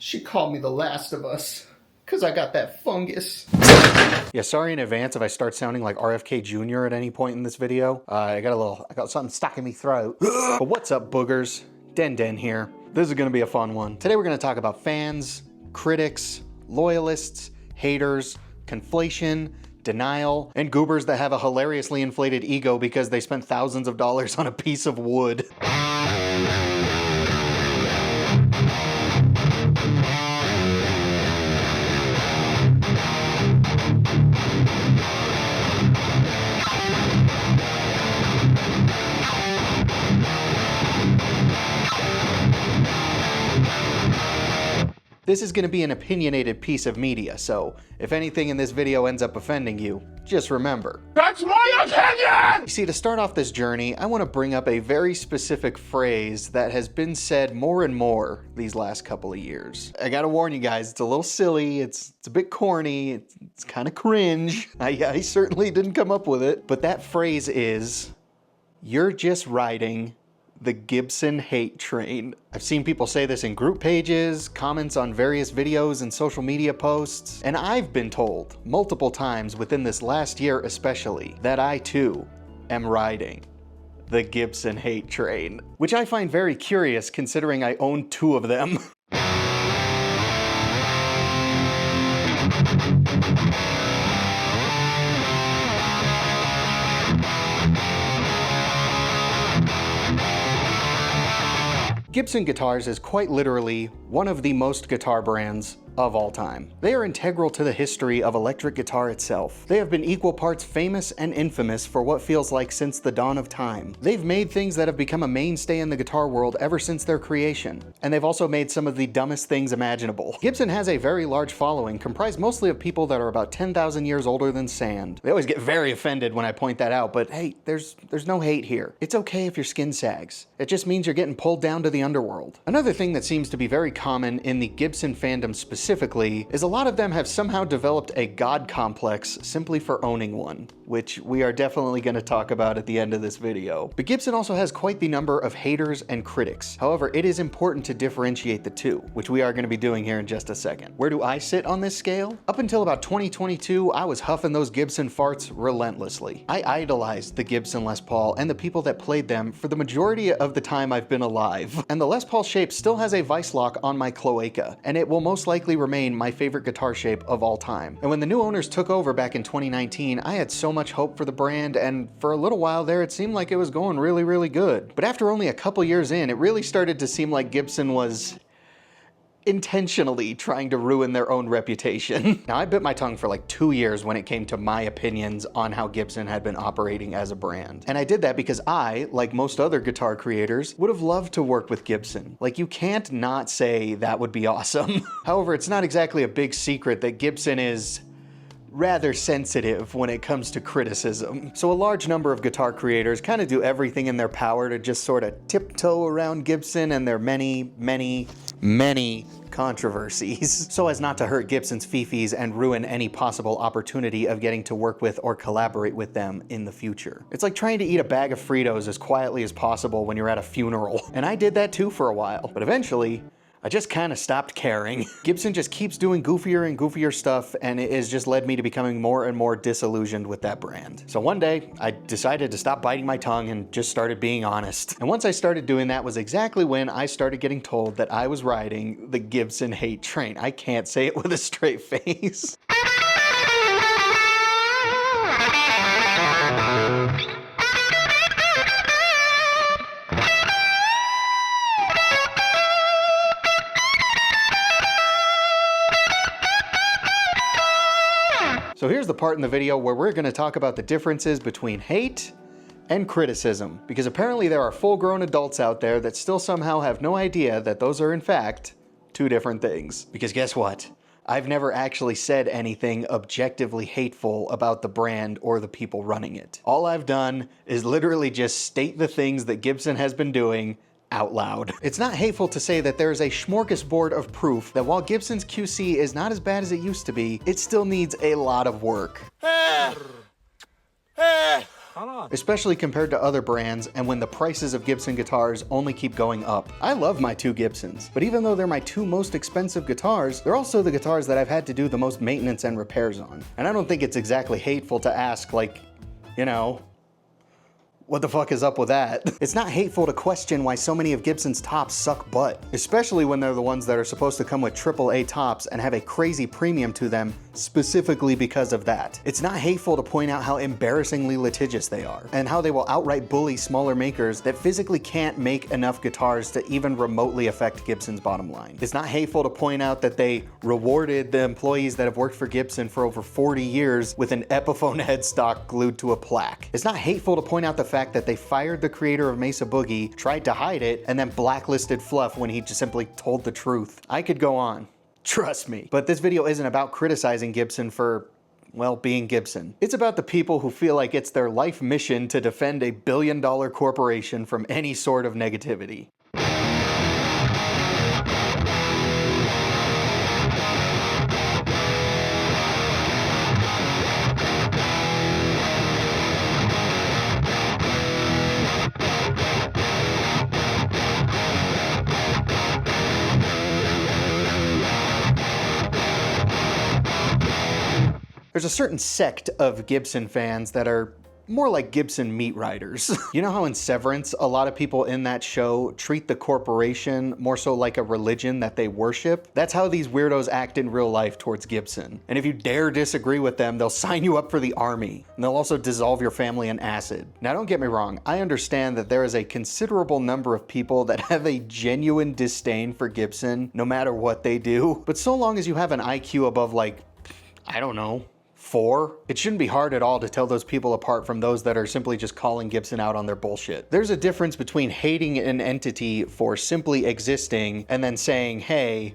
She called me the last of us, because I got that fungus. Yeah, sorry in advance if I start sounding like RFK Jr. at any point in this video. I got something stuck in me throat. But what's up, boogers? Den here. This is gonna be a fun one. Today we're gonna talk about fans, critics, loyalists, haters, conflation, denial, and goobers that have a hilariously inflated ego because they spent thousands of dollars on a piece of wood. This is going to be an opinionated piece of media, so if anything in this video ends up offending you, just remember, that's my opinion! You see, to start off this journey, I want to bring up a very specific phrase that has been said more and more these last couple of years. I gotta warn you guys, it's a little silly, it's a bit corny, it's kind of cringe. I certainly didn't come up with it, but that phrase is, you're just riding the Gibson hate train. I've seen people say this in group pages, comments on various videos and social media posts, and I've been told multiple times within this last year especially that I too am riding the Gibson hate train, which I find very curious considering I own two of them. Gibson Guitars is quite literally one of the most guitar brands of all time. They are integral to the history of electric guitar itself. They have been equal parts famous and infamous for what feels like since the dawn of time. They've made things that have become a mainstay in the guitar world ever since their creation, and they've also made some of the dumbest things imaginable. Gibson has a very large following, comprised mostly of people that are about 10,000 years older than sand. They always get very offended when I point that out, but hey, there's no hate here. It's okay if your skin sags. It just means you're getting pulled down to the underworld. Another thing that seems to be very common in the Gibson fandom specifically is a lot of them have somehow developed a god complex simply for owning one, which we are definitely going to talk about at the end of this video. But Gibson also has quite the number of haters and critics. However, it is important to differentiate the two, which we are going to be doing here in just a second. Where do I sit on this scale? Up until about 2022, I was huffing those Gibson farts relentlessly. I idolized the Gibson Les Paul and the people that played them for the majority of the time I've been alive. And the Les Paul shape still has a vice lock on my cloaca, and it will most likely remain my favorite guitar shape of all time. And when the new owners took over back in 2019, I had so much hope for the brand, and for a little while there it seemed like it was going really good. But after only a couple years in, it really started to seem like Gibson was intentionally trying to ruin their own reputation. Now, I bit my tongue for like 2 years when it came to my opinions on how Gibson had been operating as a brand. And I did that because I, like most other guitar creators, would have loved to work with Gibson. Like, you can't not say that would be awesome. However, it's not exactly a big secret that Gibson is rather sensitive when it comes to criticism. So a large number of guitar creators kind of do everything in their power to just sort of tiptoe around Gibson and their many controversies, so as not to hurt Gibson's fifis and ruin any possible opportunity of getting to work with or collaborate with them in the future. It's like trying to eat a bag of Fritos as quietly as possible when you're at a funeral. And I did that too for a while, but eventually, I just kind of stopped caring. Gibson just keeps doing goofier and goofier stuff, and it has just led me to becoming more and more disillusioned with that brand. So one day, I decided to stop biting my tongue and just started being honest. And once I started doing that was exactly when I started getting told that I was riding the Gibson hate train. I can't say it with a straight face. So here's the part in the video where we're going to talk about the differences between hate and criticism, because apparently there are full-grown adults out there that still somehow have no idea that those are in fact two different things. Because guess what? I've never actually said anything objectively hateful about the brand or the people running it. All I've done is literally just state the things that Gibson has been doing out loud. It's not hateful to say that there is a smorgasbord of proof that while Gibson's QC is not as bad as it used to be, it still needs a lot of work. especially compared to other brands and when the prices of Gibson guitars only keep going up. I love my two Gibsons, but even though they're my two most expensive guitars, they're also the guitars that I've had to do the most maintenance and repairs on. And I don't think it's exactly hateful to ask, like, you know, what the fuck is up with that? It's not hateful to question why so many of Gibson's tops suck butt, especially when they're the ones that are supposed to come with AAA tops and have a crazy premium to them specifically because of that. It's not hateful to point out how embarrassingly litigious they are, and how they will outright bully smaller makers that physically can't make enough guitars to even remotely affect Gibson's bottom line. It's not hateful to point out that they rewarded the employees that have worked for Gibson for over 40 years with an Epiphone headstock glued to a plaque. It's not hateful to point out the fact that they fired the creator of Mesa Boogie, tried to hide it, and then blacklisted Fluff when he just simply told the truth. I could go on. Trust me. But this video isn't about criticizing Gibson for, well, being Gibson. It's about the people who feel like it's their life mission to defend a billion-dollar corporation from any sort of negativity. There's a certain sect of Gibson fans that are more like Gibson meat riders. You know how in Severance, a lot of people in that show treat the corporation more so like a religion that they worship? That's how these weirdos act in real life towards Gibson. And if you dare disagree with them, they'll sign you up for the army. And they'll also dissolve your family in acid. Now don't get me wrong, I understand that there is a considerable number of people that have a genuine disdain for Gibson no matter what they do. But so long as you have an IQ above, like, I don't know, 4, it shouldn't be hard at all to tell those people apart from those that are simply just calling Gibson out on their bullshit. There's a difference between hating an entity for simply existing and then saying, hey,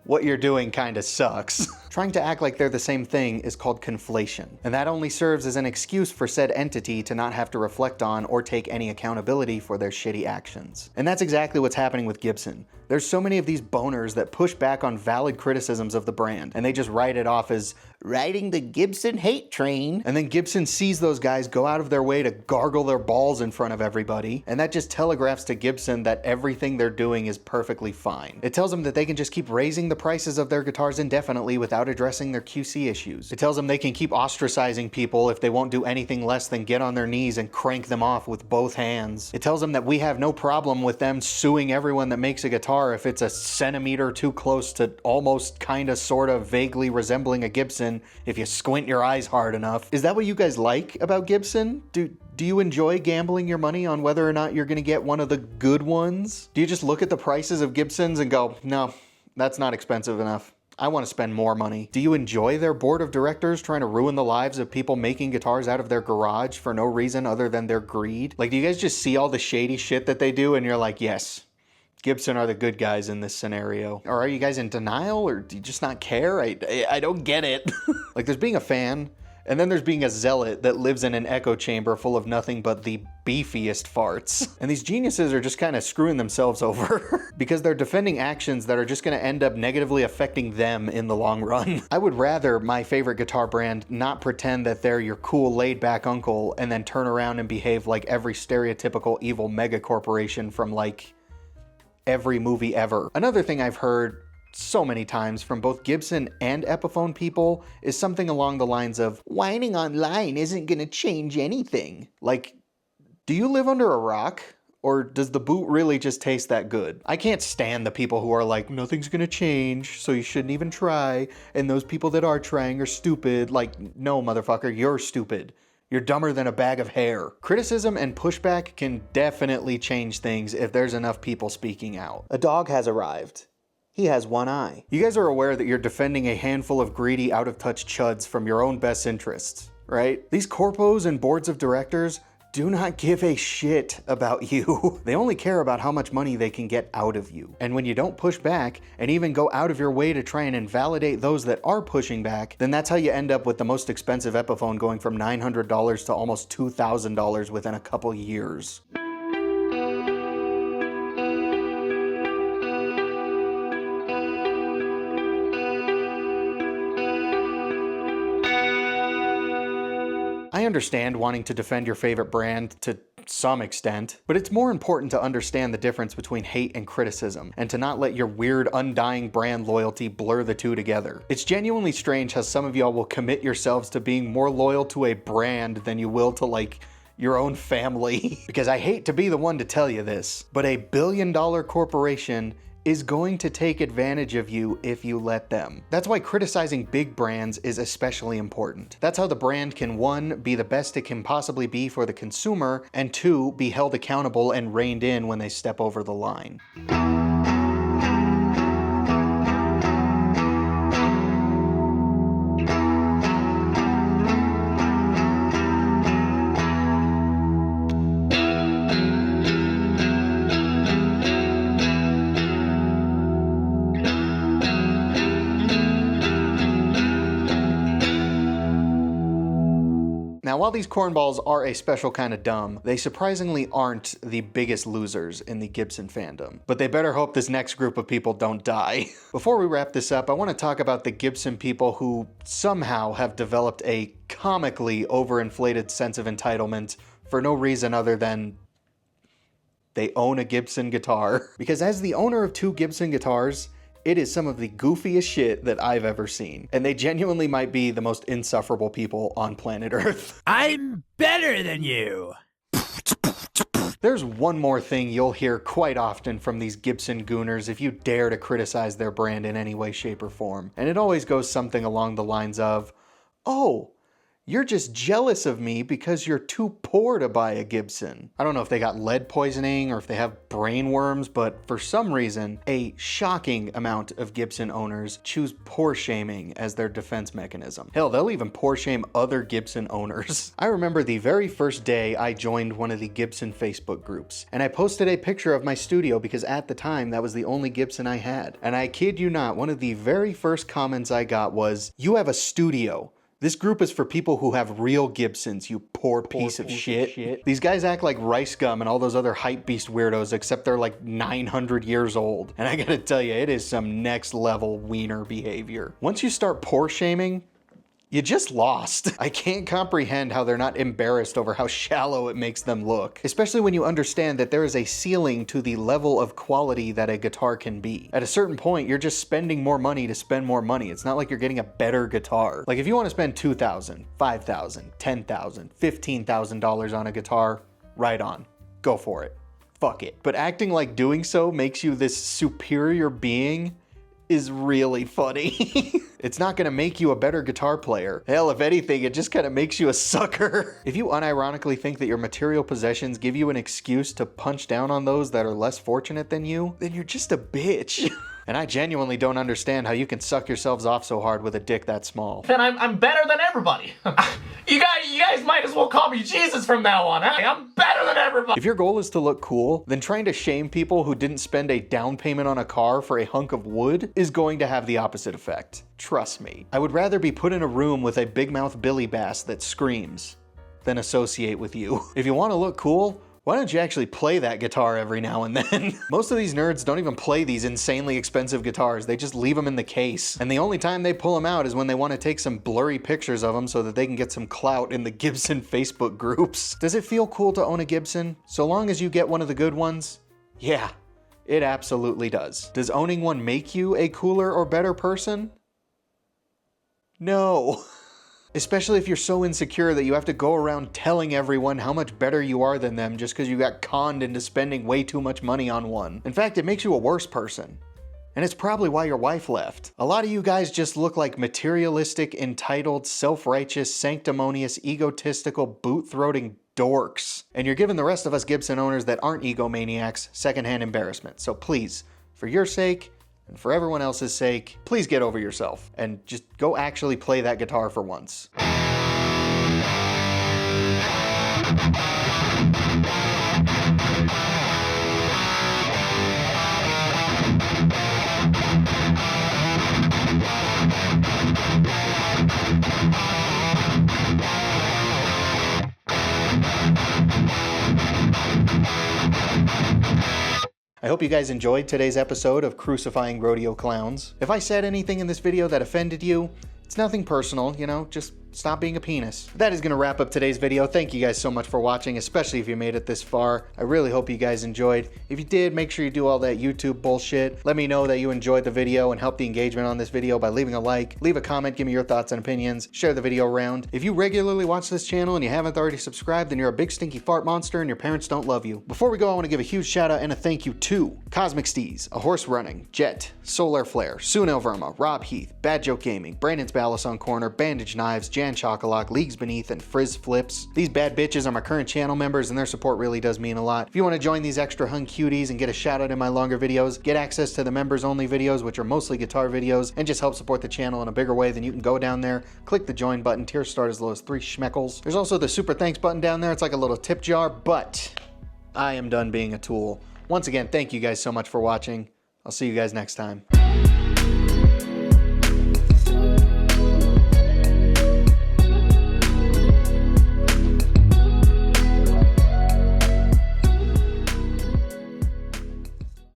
what you're doing kinda sucks. Trying to act like they're the same thing is called conflation, and that only serves as an excuse for said entity to not have to reflect on or take any accountability for their shitty actions. And that's exactly what's happening with Gibson. There's so many of these boners that push back on valid criticisms of the brand, and they just write it off as riding the Gibson hate train. And then Gibson sees those guys go out of their way to gargle their balls in front of everybody, and that just telegraphs to Gibson that everything they're doing is perfectly fine. It tells them that they can just keep raising the prices of their guitars indefinitely without addressing their QC issues. It tells them they can keep ostracizing people if they won't do anything less than get on their knees and crank them off with both hands. It tells them that we have no problem with them suing everyone that makes a guitar if it's a centimeter too close to almost kinda sorta vaguely resembling a Gibson if you squint your eyes hard enough. Is that what you guys like about Gibson? Do you enjoy gambling your money on whether or not you're gonna get one of the good ones? Do you just look at the prices of Gibsons and go, no, that's not expensive enough. I want to spend more money. Do you enjoy their board of directors trying to ruin the lives of people making guitars out of their garage for no reason other than their greed? Like, do you guys just see all the shady shit that they do and you're like, yes, Gibson are the good guys in this scenario? Or are you guys in denial, or do you just not care? I don't get it. Like, there's being a fan, and then there's being a zealot that lives in an echo chamber full of nothing but the beefiest farts. And these geniuses are just kind of screwing themselves over because they're defending actions that are just going to end up negatively affecting them in the long run. I would rather my favorite guitar brand not pretend that they're your cool laid back uncle and then turn around and behave like every stereotypical evil mega corporation from like every movie ever. Another thing I've heard so many times from both Gibson and Epiphone people is something along the lines of, whining online isn't gonna change anything. Like, do you live under a rock? Or does the boot really just taste that good? I can't stand the people who are like, nothing's gonna change, so you shouldn't even try, and those people that are trying are stupid. Like, no, motherfucker, you're stupid. You're dumber than a bag of hair. Criticism and pushback can definitely change things if there's enough people speaking out. A dog has arrived. He has one eye. You guys are aware that you're defending a handful of greedy, out-of-touch chuds from your own best interests, right? These corpos and boards of directors do not give a shit about you. They only care about how much money they can get out of you. And when you don't push back and even go out of your way to try and invalidate those that are pushing back, then that's how you end up with the most expensive Epiphone going from $900 to almost $2,000 within a couple years. I understand wanting to defend your favorite brand to some extent, but it's more important to understand the difference between hate and criticism, and to not let your weird, undying brand loyalty blur the two together. It's genuinely strange how some of y'all will commit yourselves to being more loyal to a brand than you will to, like, your own family. Because I hate to be the one to tell you this, but a billion-dollar corporation is going to take advantage of you if you let them. That's why criticizing big brands is especially important. That's how the brand can, 1, be the best it can possibly be for the consumer, and 2, be held accountable and reined in when they step over the line. Now, while these cornballs are a special kind of dumb, they surprisingly aren't the biggest losers in the Gibson fandom. But they better hope this next group of people don't die. Before we wrap this up, I want to talk about the Gibson people who somehow have developed a comically overinflated sense of entitlement for no reason other than they own a Gibson guitar. Because as the owner of 2 Gibson guitars, it is some of the goofiest shit that I've ever seen. And they genuinely might be the most insufferable people on planet Earth. I'm better than you! There's one more thing you'll hear quite often from these Gibson gooners if you dare to criticize their brand in any way, shape, or form. And it always goes something along the lines of, "Oh, you're just jealous of me because you're too poor to buy a Gibson." I don't know if they got lead poisoning or if they have brain worms, but for some reason, a shocking amount of Gibson owners choose poor shaming as their defense mechanism. Hell, they'll even poor shame other Gibson owners. I remember the very first day I joined one of the Gibson Facebook groups, and I posted a picture of my studio because at the time that was the only Gibson I had. And I kid you not, one of the very first comments I got was, "You have a studio. This group is for people who have real Gibsons, you poor piece of shit." These guys act like Rice Gum and all those other hype beast weirdos, except they're like 900 years old. And I gotta tell you, it is some next level wiener behavior. Once you start poor shaming, you just lost. I can't comprehend how they're not embarrassed over how shallow it makes them look. Especially when you understand that there is a ceiling to the level of quality that a guitar can be. At a certain point, you're just spending more money to spend more money. It's not like you're getting a better guitar. Like if you want to spend $2,000, $5,000, $10,000, $15,000 on a guitar, right on. Go for it. Fuck it. But acting like doing so makes you this superior being is really funny. It's not gonna make you a better guitar player. Hell, if anything, it just kind of makes you a sucker. If you unironically think that your material possessions give you an excuse to punch down on those that are less fortunate than you, then you're just a bitch. And I genuinely don't understand how you can suck yourselves off so hard with a dick that small. Then I'm better than everybody. You guys might as well call me Jesus from now on. Hey, I'm better than everybody. If your goal is to look cool, then trying to shame people who didn't spend a down payment on a car for a hunk of wood is going to have the opposite effect. Trust me. I would rather be put in a room with a big mouth Billy Bass that screams than associate with you. If you want to look cool, why don't you actually play that guitar every now and then? Most of these nerds don't even play these insanely expensive guitars. They just leave them in the case. And the only time they pull them out is when they want to take some blurry pictures of them so that they can get some clout in the Gibson Facebook groups. Does it feel cool to own a Gibson? So long as you get one of the good ones? Yeah, it absolutely does. Does owning one make you a cooler or better person? No. Especially if you're so insecure that you have to go around telling everyone how much better you are than them just because you got conned into spending way too much money on one. In fact, it makes you a worse person. And it's probably why your wife left. A lot of you guys just look like materialistic, entitled, self-righteous, sanctimonious, egotistical, boot-throating dorks. And you're giving the rest of us Gibson owners that aren't egomaniacs secondhand embarrassment. So please, for your sake, and for everyone else's sake, please get over yourself and just go actually play that guitar for once. I hope you guys enjoyed today's episode of Crucifying Rodeo Clowns. If I said anything in this video that offended you, it's nothing personal, you know, just stop being a penis. That is going to wrap up today's video. Thank you guys so much for watching, especially if you made it this far. I really hope you guys enjoyed. If you did, make sure you do all that YouTube bullshit. Let me know that you enjoyed the video and help the engagement on this video by leaving a like, leave a comment, give me your thoughts and opinions, share the video around. If you regularly watch this channel and you haven't already subscribed, then you're a big stinky fart monster and your parents don't love you. Before we go, I want to give a huge shout out and a thank you to Cosmic Steez, A Horse Running, Jet, Solar Flare, Sunil Verma, Rob Heath, Bad Joke Gaming, Brandon's Ballison Corner, Bandage Knives, Jan Chocolate, Leagues Beneath, and Frizz Flips. These bad bitches are my current channel members and their support really does mean a lot. If you want to join these extra hung cuties and get a shout out in my longer videos, get access to the members only videos, which are mostly guitar videos, and just help support the channel in a bigger way, then you can go down there, click the join button, tiers start as low as 3 schmeckles. There's also the super thanks button down there. It's like a little tip jar, but I am done being a tool. Once again, thank you guys so much for watching. I'll see you guys next time.